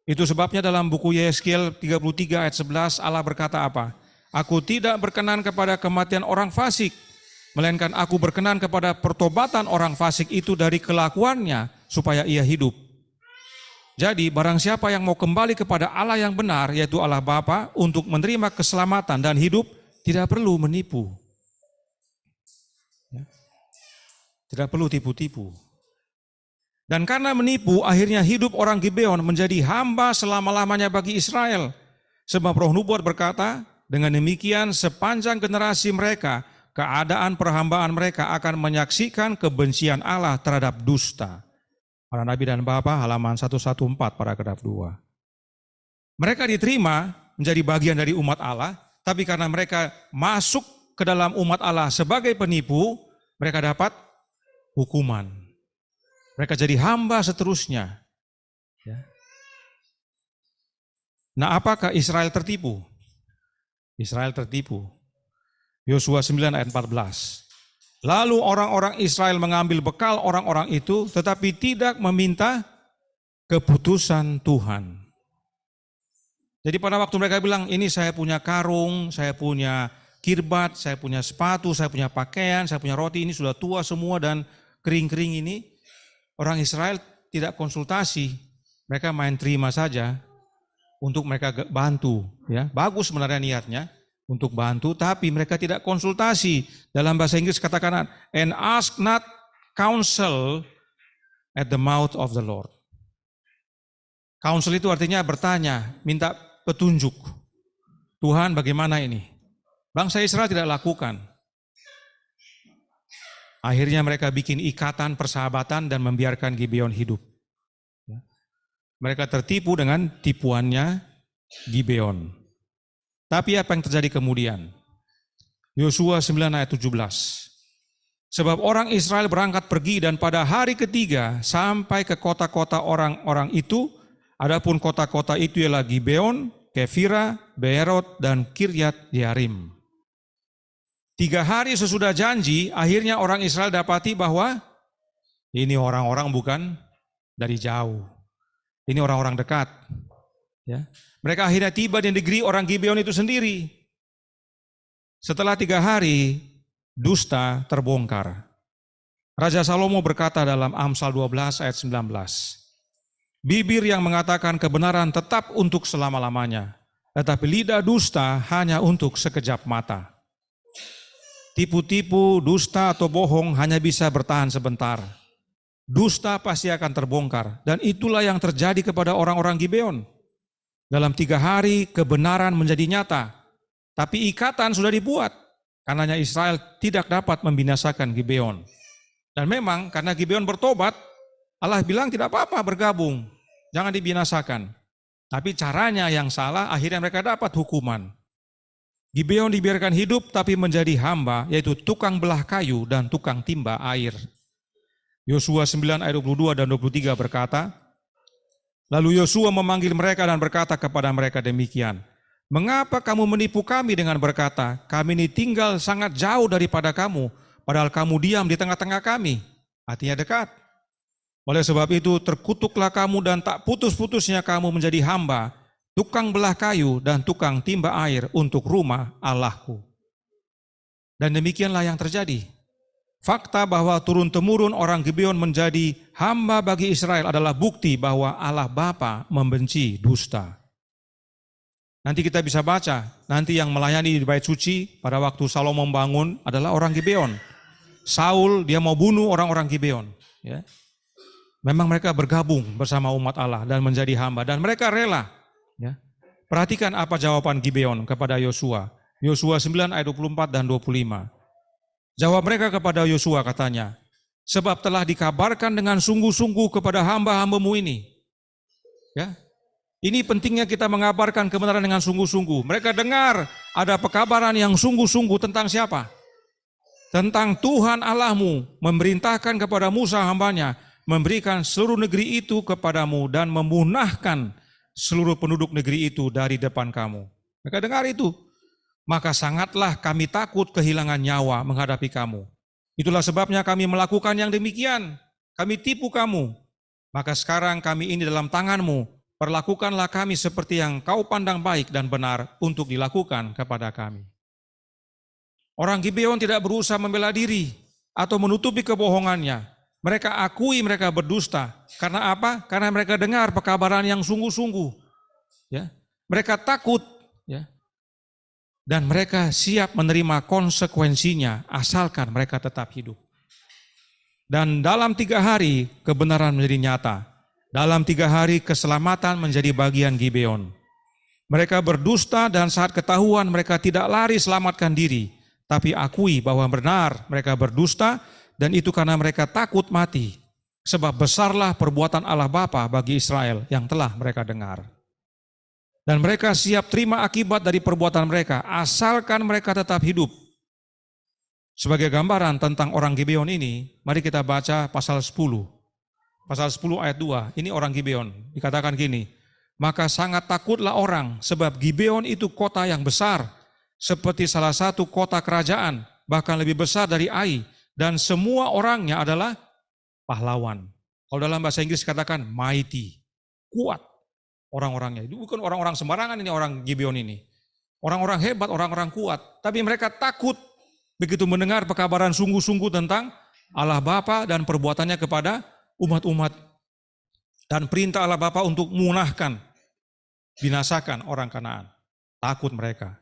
Itu sebabnya dalam buku Yeskiel 33 ayat 11 Allah berkata apa? Aku tidak berkenan kepada kematian orang fasik, melainkan aku berkenan kepada pertobatan orang fasik itu dari kelakuannya supaya ia hidup. Jadi barang siapa yang mau kembali kepada Allah yang benar, yaitu Allah Bapa, untuk menerima keselamatan dan hidup, tidak perlu menipu. Tidak perlu tipu-tipu. Dan karena menipu, akhirnya hidup orang Gibeon menjadi hamba selama-lamanya bagi Israel. Sebab Roh Nubuat berkata, dengan demikian sepanjang generasi mereka, keadaan perhambaan mereka akan menyaksikan kebencian Allah terhadap dusta. Para Nabi dan Bapa, halaman 114, paragraf 2. Mereka diterima menjadi bagian dari umat Allah, tapi karena mereka masuk ke dalam umat Allah sebagai penipu, mereka dapat hukuman. Mereka jadi hamba seterusnya. Nah, apakah Israel tertipu? Israel tertipu. Yosua 9 ayat 14. Lalu orang-orang Israel mengambil bekal orang-orang itu, tetapi tidak meminta keputusan Tuhan. Jadi pada waktu mereka bilang, ini saya punya karung, saya punya kirbat, saya punya sepatu, saya punya pakaian, saya punya roti, ini sudah tua semua dan kering-kering ini. Orang Israel tidak konsultasi, mereka main terima saja untuk mereka bantu. Ya, bagus sebenarnya niatnya untuk bantu, tapi mereka tidak konsultasi. Dalam bahasa Inggris katakan, and ask not counsel at the mouth of the Lord. Counsel itu artinya bertanya, minta petunjuk. Tuhan bagaimana ini? Bangsa Israel tidak lakukan. Akhirnya mereka bikin ikatan persahabatan dan membiarkan Gibeon hidup. Mereka tertipu dengan tipuannya Gibeon. Tapi apa yang terjadi kemudian? Yosua 9 ayat 17. Sebab orang Israel berangkat pergi dan pada hari ketiga sampai ke kota-kota orang-orang itu, adapun kota-kota itu ialah Gibeon, Kefira, Beerot, dan Kiryat Yearim. 3 hari sesudah janji, akhirnya orang Israel dapati bahwa ini orang-orang bukan dari jauh. Ini orang-orang dekat. Ya. Mereka akhirnya tiba di negeri orang Gibeon itu sendiri. Setelah 3 hari, dusta terbongkar. Raja Salomo berkata dalam Amsal 12 ayat 19, bibir yang mengatakan kebenaran tetap untuk selama-lamanya, tetapi lidah dusta hanya untuk sekejap mata. Tipu-tipu, dusta atau bohong hanya bisa bertahan sebentar. Dusta pasti akan terbongkar. Dan itulah yang terjadi kepada orang-orang Gibeon. Dalam 3 hari kebenaran menjadi nyata. Tapi ikatan sudah dibuat. Karenanya Israel tidak dapat membinasakan Gibeon. Dan memang karena Gibeon bertobat, Allah bilang tidak apa-apa bergabung. Jangan dibinasakan. Tapi caranya yang salah, akhirnya mereka dapat hukuman. Gibeon dibiarkan hidup tapi menjadi hamba, yaitu tukang belah kayu dan tukang timba air. Yosua 9 ayat 22 dan 23 berkata, lalu Yosua memanggil mereka dan berkata kepada mereka demikian, mengapa kamu menipu kami dengan berkata, kami ini tinggal sangat jauh daripada kamu, padahal kamu diam di tengah-tengah kami, artinya dekat. Oleh sebab itu terkutuklah kamu dan tak putus-putusnya kamu menjadi hamba, tukang belah kayu dan tukang timba air untuk rumah Allahku. Dan demikianlah yang terjadi. Fakta bahwa turun-temurun orang Gibeon menjadi hamba bagi Israel adalah bukti bahwa Allah Bapa membenci dusta. Nanti kita bisa baca, nanti yang melayani di bait suci pada waktu Salomo membangun adalah orang Gibeon. Saul dia mau bunuh orang-orang Gibeon. Ya. Memang mereka bergabung bersama umat Allah dan menjadi hamba dan mereka rela. Ya. Perhatikan apa jawaban Gibeon kepada Yosua. Yosua 9 ayat 24 dan 25. Jawab mereka kepada Yosua katanya, sebab telah dikabarkan dengan sungguh-sungguh kepada hamba-hambamu ini. Ya, ini pentingnya kita mengabarkan kebenaran dengan sungguh-sungguh. Mereka dengar ada pekabaran yang sungguh-sungguh tentang siapa? Tentang Tuhan Allahmu memerintahkan kepada Musa hambanya, memberikan seluruh negeri itu kepadamu dan memunahkan seluruh penduduk negeri itu dari depan kamu. Mereka dengar itu. Maka sangatlah kami takut kehilangan nyawa menghadapi kamu. Itulah sebabnya kami melakukan yang demikian. Kami tipu kamu. Maka sekarang kami ini dalam tanganmu. Perlakukanlah kami seperti yang kau pandang baik dan benar untuk dilakukan kepada kami. Orang Gibeon tidak berusaha membela diri atau menutupi kebohongannya. Mereka akui mereka berdusta. Karena apa? Karena mereka dengar pekabaran yang sungguh-sungguh. Ya. Mereka takut. Ya. Dan mereka siap menerima konsekuensinya asalkan mereka tetap hidup. Dan dalam 3 hari kebenaran menjadi nyata. Dalam 3 hari keselamatan menjadi bagian Gibeon. Mereka berdusta dan saat ketahuan mereka tidak lari selamatkan diri. Tapi akui bahwa benar mereka berdusta dan itu karena mereka takut mati. Sebab besarlah perbuatan Allah Bapa bagi Israel yang telah mereka dengar. Dan mereka siap terima akibat dari perbuatan mereka, asalkan mereka tetap hidup. Sebagai gambaran tentang orang Gibeon ini, mari kita baca pasal 10. Pasal 10 ayat 2, ini orang Gibeon. Dikatakan gini, maka sangat takutlah orang, sebab Gibeon itu kota yang besar, seperti salah satu kota kerajaan, bahkan lebih besar dari Ai, dan semua orangnya adalah pahlawan. Kalau dalam bahasa Inggris katakan mighty, kuat. Orang-orangnya itu bukan orang-orang sembarangan ini orang Gibeon ini. Orang-orang hebat, orang-orang kuat. Tapi mereka takut begitu mendengar pekabaran sungguh-sungguh tentang Allah Bapa dan perbuatannya kepada umat-umat. Dan perintah Allah Bapa untuk munahkan, binasakan orang Kanaan. Takut mereka.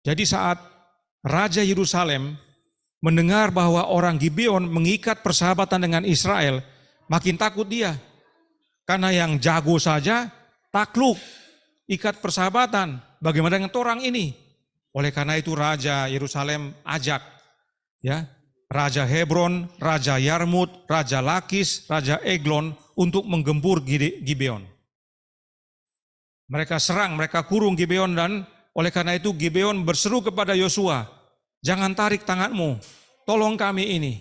Jadi saat Raja Yerusalem mendengar bahwa orang Gibeon mengikat persahabatan dengan Israel, makin takut dia. Karena yang jago saja takluk, ikat persahabatan. Bagaimana dengan orang ini? Oleh karena itu Raja Yerusalem ajak ya, Raja Hebron, Raja Yarmut, Raja Lakis, Raja Eglon untuk menggempur Gibeon. Mereka serang, mereka kurung Gibeon dan oleh karena itu Gibeon berseru kepada Yosua, jangan tarik tanganmu, tolong kami ini.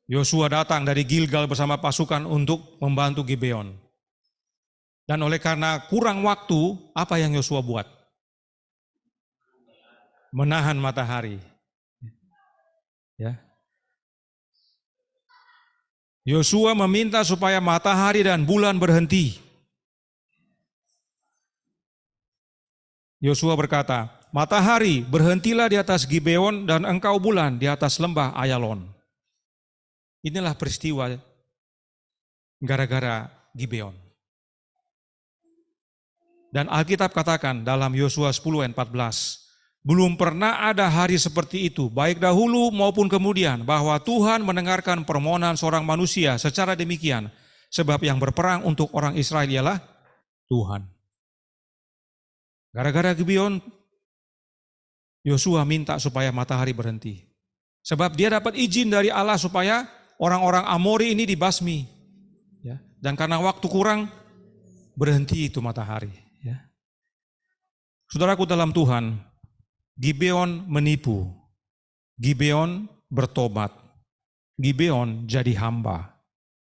Yosua datang dari Gilgal bersama pasukan untuk membantu Gibeon. Dan oleh karena kurang waktu, apa yang Yosua buat? Menahan matahari. Ya. Yosua meminta supaya matahari dan bulan berhenti. Yosua berkata, matahari berhentilah di atas Gibeon dan engkau bulan di atas lembah Ayalon. Inilah peristiwa gara-gara Gibeon. Dan Alkitab katakan dalam Yosua 10 ayat 14, belum pernah ada hari seperti itu, baik dahulu maupun kemudian, bahwa Tuhan mendengarkan permohonan seorang manusia secara demikian, sebab yang berperang untuk orang Israel ialah Tuhan. Gara-gara Gibeon, Yosua minta supaya matahari berhenti. Sebab dia dapat izin dari Allah supaya orang-orang Amori ini dibasmi. Ya. Dan karena waktu kurang, berhenti itu matahari. Ya. Saudaraku dalam Tuhan, Gibeon menipu. Gibeon bertobat. Gibeon jadi hamba.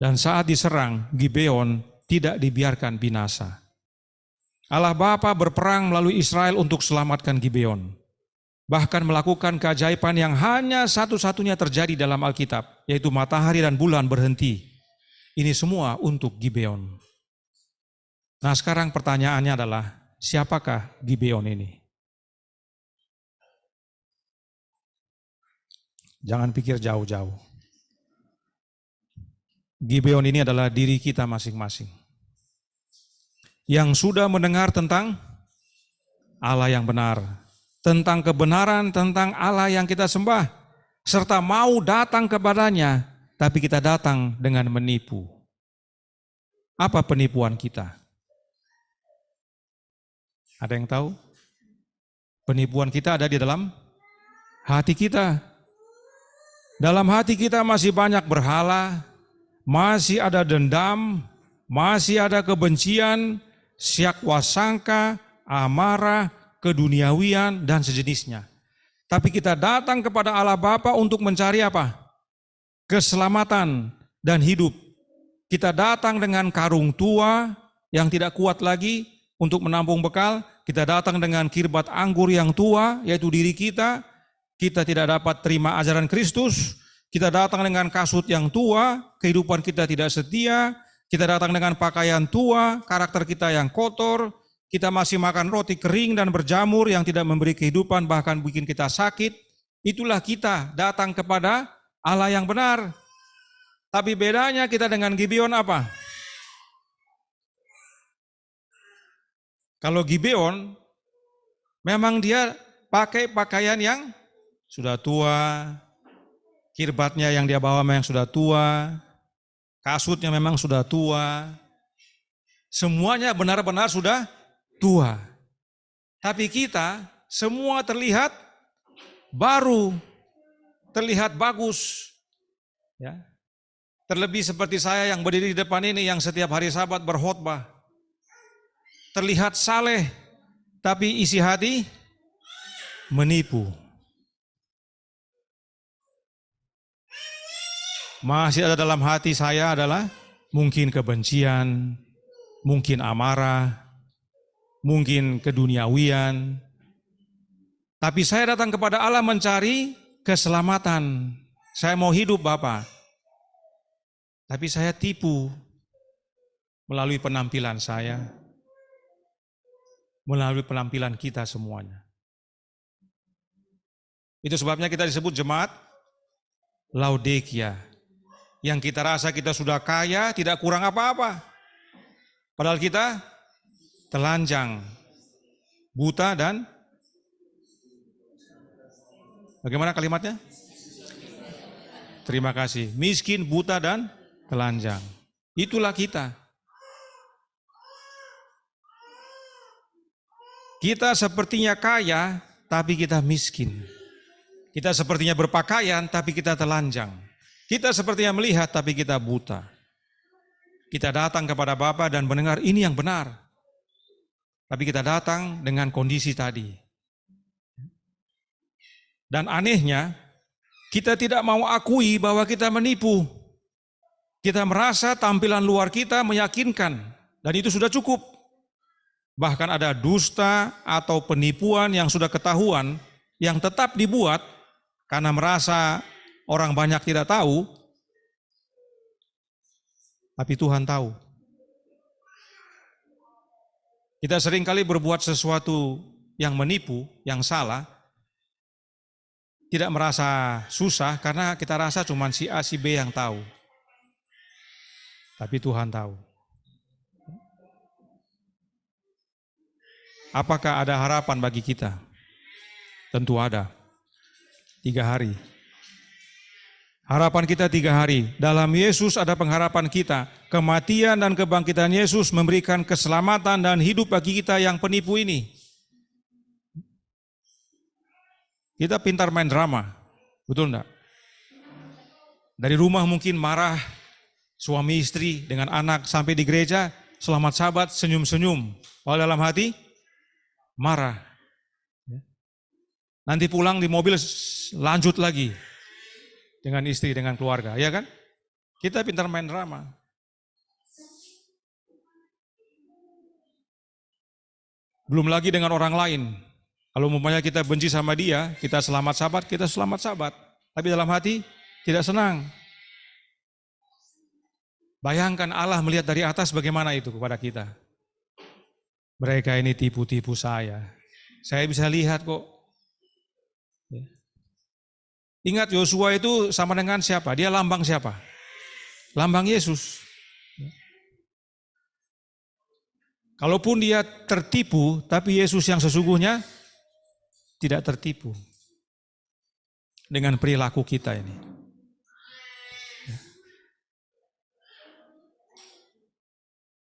Dan saat diserang, Gibeon tidak dibiarkan binasa. Allah Bapa berperang melalui Israel untuk selamatkan Gibeon. Bahkan melakukan keajaiban yang hanya satu-satunya terjadi dalam Alkitab, yaitu matahari dan bulan berhenti. Ini semua untuk Gibeon. Nah sekarang pertanyaannya adalah, siapakah Gibeon ini? Jangan pikir jauh-jauh. Gibeon ini adalah diri kita masing-masing. Yang sudah mendengar tentang Allah yang benar, tentang kebenaran, tentang Allah yang kita sembah, serta mau datang kepadanya, tapi kita datang dengan menipu. Apa penipuan kita? Ada yang tahu? Penipuan kita ada di dalam hati kita. Dalam hati kita masih banyak berhala, masih ada dendam, masih ada kebencian, syakwa sangka, amarah, keduniawian, dan sejenisnya. Tapi kita datang kepada Allah Bapa untuk mencari apa? Keselamatan dan hidup. Kita datang dengan karung tua yang tidak kuat lagi untuk menampung bekal. Kita datang dengan kirbat anggur yang tua, yaitu diri kita. Kita tidak dapat terima ajaran Kristus. Kita datang dengan kasut yang tua, kehidupan kita tidak setia. Kita datang dengan pakaian tua, karakter kita yang kotor. Kita masih makan roti kering dan berjamur yang tidak memberi kehidupan, bahkan bikin kita sakit. Itulah kita datang kepada Allah yang benar. Tapi bedanya kita dengan Gibeon apa? Kalau Gibeon, memang dia pakai pakaian yang sudah tua, kirbatnya yang dia bawa memang sudah tua, kasutnya memang sudah tua, semuanya benar-benar sudah tua. Tapi kita semua terlihat baru, terlihat bagus. Ya. Terlebih seperti saya yang berdiri di depan ini yang setiap hari Sabat berkhotbah. Terlihat saleh, tapi isi hati menipu. Masih ada dalam hati saya adalah mungkin kebencian, mungkin amarah, mungkin keduniawian. Tapi saya datang kepada Allah mencari keselamatan. Saya mau hidup Bapak. Tapi saya tipu melalui penampilan saya, melalui penampilan kita semuanya. Itu sebabnya kita disebut jemaat Laodikia. Yang kita rasa kita sudah kaya, tidak kurang apa-apa. Padahal kita telanjang, buta dan bagaimana kalimatnya? Terima kasih. Miskin, buta dan telanjang. Itulah kita. Kita sepertinya kaya, tapi kita miskin. Kita sepertinya berpakaian, tapi kita telanjang. Kita sepertinya melihat, tapi kita buta. Kita datang kepada Bapa dan mendengar ini yang benar. Tapi kita datang dengan kondisi tadi. Dan anehnya, kita tidak mau akui bahwa kita menipu. Kita merasa tampilan luar kita meyakinkan, dan itu sudah cukup. Bahkan ada dusta atau penipuan yang sudah ketahuan, yang tetap dibuat karena merasa orang banyak tidak tahu, tapi Tuhan tahu. Kita seringkali berbuat sesuatu yang menipu, yang salah, tidak merasa susah karena kita rasa cuma si A, si B yang tahu. Tapi Tuhan tahu. Apakah ada harapan bagi kita? Tentu ada. 3 hari. Harapan kita 3 hari. Dalam Yesus ada pengharapan kita. Kematian dan kebangkitan Yesus memberikan keselamatan dan hidup bagi kita yang penipu ini. Kita pintar main drama. Betul enggak? Dari rumah mungkin marah, suami istri dengan anak, sampai di gereja, selamat Sabat, senyum-senyum. Kalau dalam hati, marah. Nanti pulang di mobil, lanjut lagi. Dengan istri, dengan keluarga, ya kan? Kita pintar main drama. Belum lagi dengan orang lain. Kalau umpamanya kita benci sama dia, kita selamat Sabat, kita selamat Sabat. Tapi dalam hati, tidak senang. Bayangkan Allah melihat dari atas bagaimana itu kepada kita. Mereka ini tipu-tipu saya. Saya bisa lihat kok. Ingat Yosua itu sama dengan siapa? Dia lambang siapa? Lambang Yesus. Kalaupun dia tertipu, tapi Yesus yang sesungguhnya tidak tertipu dengan perilaku kita ini.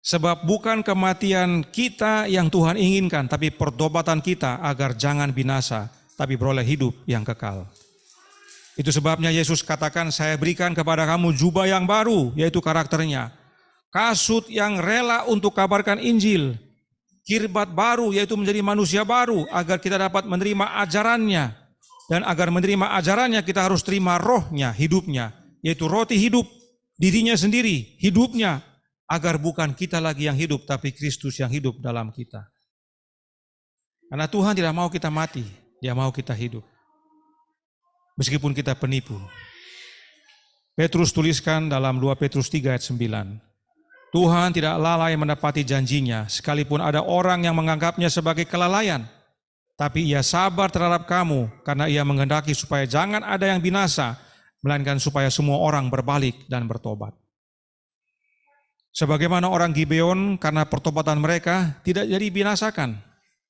Sebab bukan kematian kita yang Tuhan inginkan, tapi pertobatan kita agar jangan binasa, tapi beroleh hidup yang kekal. Itu sebabnya Yesus katakan, saya berikan kepada kamu jubah yang baru, yaitu karakternya. Kasut yang rela untuk kabarkan Injil. Kirbat baru, yaitu menjadi manusia baru, agar kita dapat menerima ajarannya. Dan agar menerima ajarannya, kita harus terima rohnya, hidupnya, yaitu roti hidup, dirinya sendiri, hidupnya, agar bukan kita lagi yang hidup, tapi Kristus yang hidup dalam kita. Karena Tuhan tidak mau kita mati, Dia mau kita hidup. Meskipun kita penipu. Petrus tuliskan dalam 2 Petrus 3 ayat 9. Tuhan tidak lalai menepati janjinya, sekalipun ada orang yang menganggapnya sebagai kelalaian. Tapi Ia sabar terhadap kamu, karena Ia menghendaki supaya jangan ada yang binasa, melainkan supaya semua orang berbalik dan bertobat. Sebagaimana orang Gibeon, karena pertobatan mereka tidak jadi binasakan.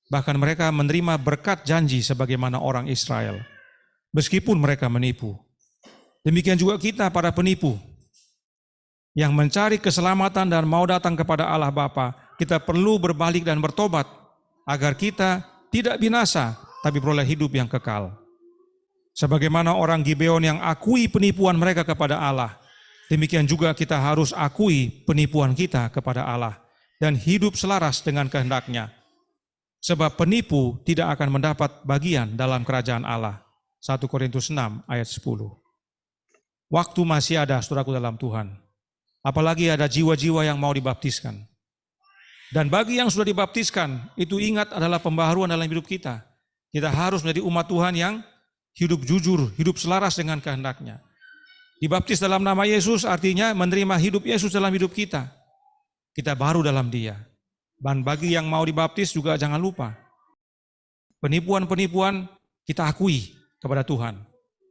Bahkan mereka menerima berkat janji sebagaimana orang Israel. Meskipun mereka menipu. Demikian juga kita para penipu. Yang mencari keselamatan dan mau datang kepada Allah Bapa, kita perlu berbalik dan bertobat. Agar kita tidak binasa, tapi beroleh hidup yang kekal. Sebagaimana orang Gibeon yang akui penipuan mereka kepada Allah, demikian juga kita harus akui penipuan kita kepada Allah dan hidup selaras dengan kehendak-Nya. Sebab penipu tidak akan mendapat bagian dalam kerajaan Allah. 1 Korintus 6 ayat 10. Waktu masih ada, saudaraku dalam Tuhan. Apalagi ada jiwa-jiwa yang mau dibaptiskan. Dan bagi yang sudah dibaptiskan, itu ingat adalah pembaharuan dalam hidup kita. Kita harus menjadi umat Tuhan yang hidup jujur, hidup selaras dengan kehendak-Nya. Dibaptis dalam nama Yesus artinya menerima hidup Yesus dalam hidup kita. Kita baru dalam Dia. Dan bagi yang mau dibaptis juga jangan lupa. Penipuan-penipuan kita akui kepada Tuhan.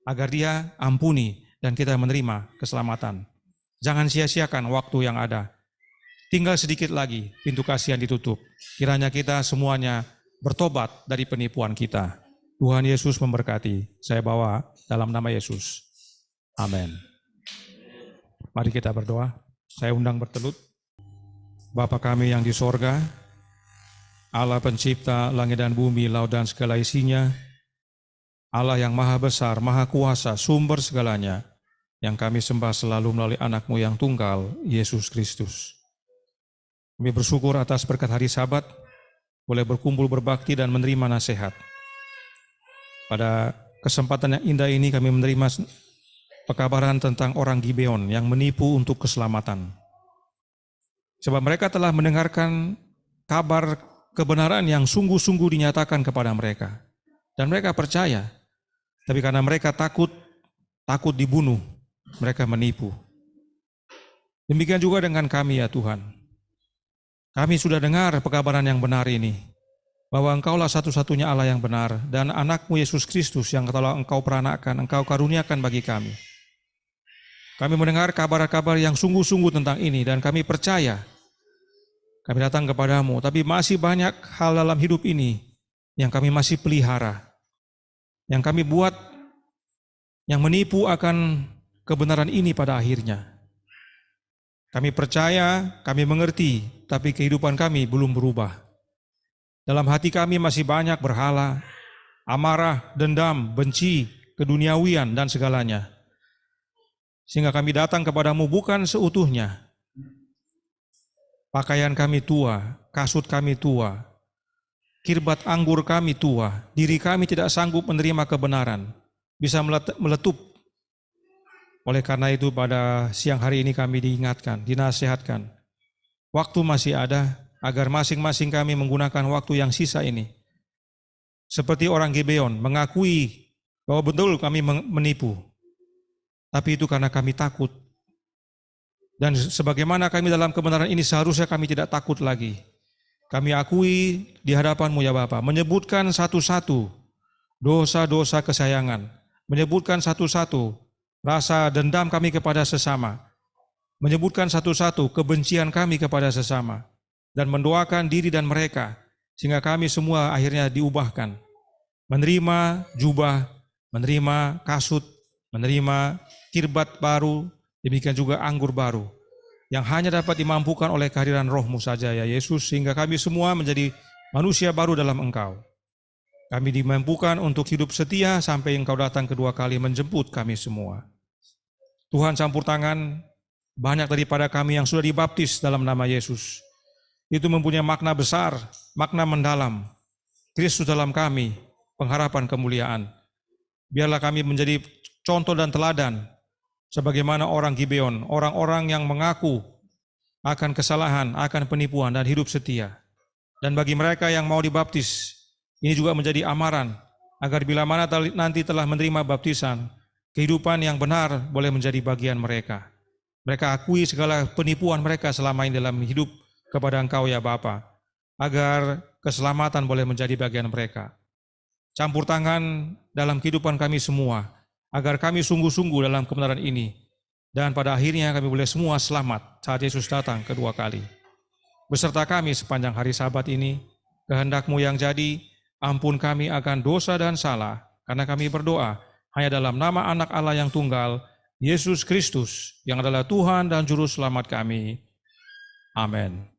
Agar Dia ampuni dan kita menerima keselamatan. Jangan sia-siakan waktu yang ada. Tinggal sedikit lagi pintu kasihan ditutup. Kiranya kita semuanya bertobat dari penipuan kita. Tuhan Yesus memberkati. Saya bawa dalam nama Yesus. Amin. Mari kita berdoa. Saya undang bertelut. Bapa kami yang di sorga, Allah pencipta langit dan bumi, laut dan segala isinya, Allah yang maha besar, maha kuasa, sumber segalanya, yang kami sembah selalu melalui anak-Mu yang tunggal, Yesus Kristus. Kami bersyukur atas berkat hari Sabat, boleh berkumpul berbakti dan menerima nasihat. Pada kesempatan yang indah ini kami menerima pekabaran tentang orang Gibeon yang menipu untuk keselamatan. Sebab mereka telah mendengarkan kabar kebenaran yang sungguh-sungguh dinyatakan kepada mereka. Dan mereka percaya. Tapi karena mereka takut dibunuh, mereka menipu. Demikian juga dengan kami ya Tuhan. Kami sudah dengar pekabaran yang benar ini. Bahwa Engkaulah satu-satunya Allah yang benar. Dan anak-Mu Yesus Kristus yang telah Engkau peranakan, Engkau karuniakan bagi kami. Kami mendengar kabar-kabar yang sungguh-sungguh tentang ini dan kami percaya. Kami datang kepadamu, tapi masih banyak hal dalam hidup ini yang kami masih pelihara. Yang kami buat, yang menipu akan kebenaran ini pada akhirnya. Kami percaya, kami mengerti, tapi kehidupan kami belum berubah. Dalam hati kami masih banyak berhala, amarah, dendam, benci, keduniawian, dan segalanya. Sehingga kami datang kepadamu bukan seutuhnya. Pakaian kami tua, kasut kami tua, kirbat anggur kami tua, diri kami tidak sanggup menerima kebenaran, bisa meletup. Oleh karena itu pada siang hari ini kami diingatkan, dinasihatkan. Waktu masih ada agar masing-masing kami menggunakan waktu yang sisa ini. Seperti orang Gibeon mengakui bahwa betul kami menipu. Tapi itu karena kami takut. Dan sebagaimana kami dalam kebenaran ini seharusnya kami tidak takut lagi. Kami akui di hadapan-Mu ya Bapa, menyebutkan satu-satu dosa-dosa kesayangan, menyebutkan satu-satu rasa dendam kami kepada sesama, menyebutkan satu-satu kebencian kami kepada sesama, dan mendoakan diri dan mereka, sehingga kami semua akhirnya diubahkan. Menerima jubah, menerima kasut, menerima kirbat baru, demikian juga anggur baru, yang hanya dapat dimampukan oleh kehadiran Roh-Mu saja ya Yesus, sehingga kami semua menjadi manusia baru dalam Engkau. Kami dimampukan untuk hidup setia sampai Engkau datang kedua kali menjemput kami semua. Tuhan, campur tangan banyak daripada kami yang sudah dibaptis dalam nama Yesus. Itu mempunyai makna besar, makna mendalam. Kristus dalam kami, pengharapan kemuliaan. Biarlah kami menjadi contoh dan teladan, sebagaimana orang Gibeon, orang-orang yang mengaku akan kesalahan, akan penipuan, dan hidup setia. Dan bagi mereka yang mau dibaptis, ini juga menjadi amaran, agar bila mana nanti telah menerima baptisan, kehidupan yang benar boleh menjadi bagian mereka. Mereka akui segala penipuan mereka selama ini dalam hidup kepada Engkau ya Bapa, agar keselamatan boleh menjadi bagian mereka. Campur tangan dalam kehidupan kami semua, agar kami sungguh-sungguh dalam kebenaran ini, dan pada akhirnya kami boleh semua selamat saat Yesus datang kedua kali. Beserta kami sepanjang hari Sabat ini, kehendak-Mu yang jadi, ampun kami akan dosa dan salah, karena kami berdoa hanya dalam nama Anak Allah yang tunggal, Yesus Kristus, yang adalah Tuhan dan Juru Selamat kami. Amin.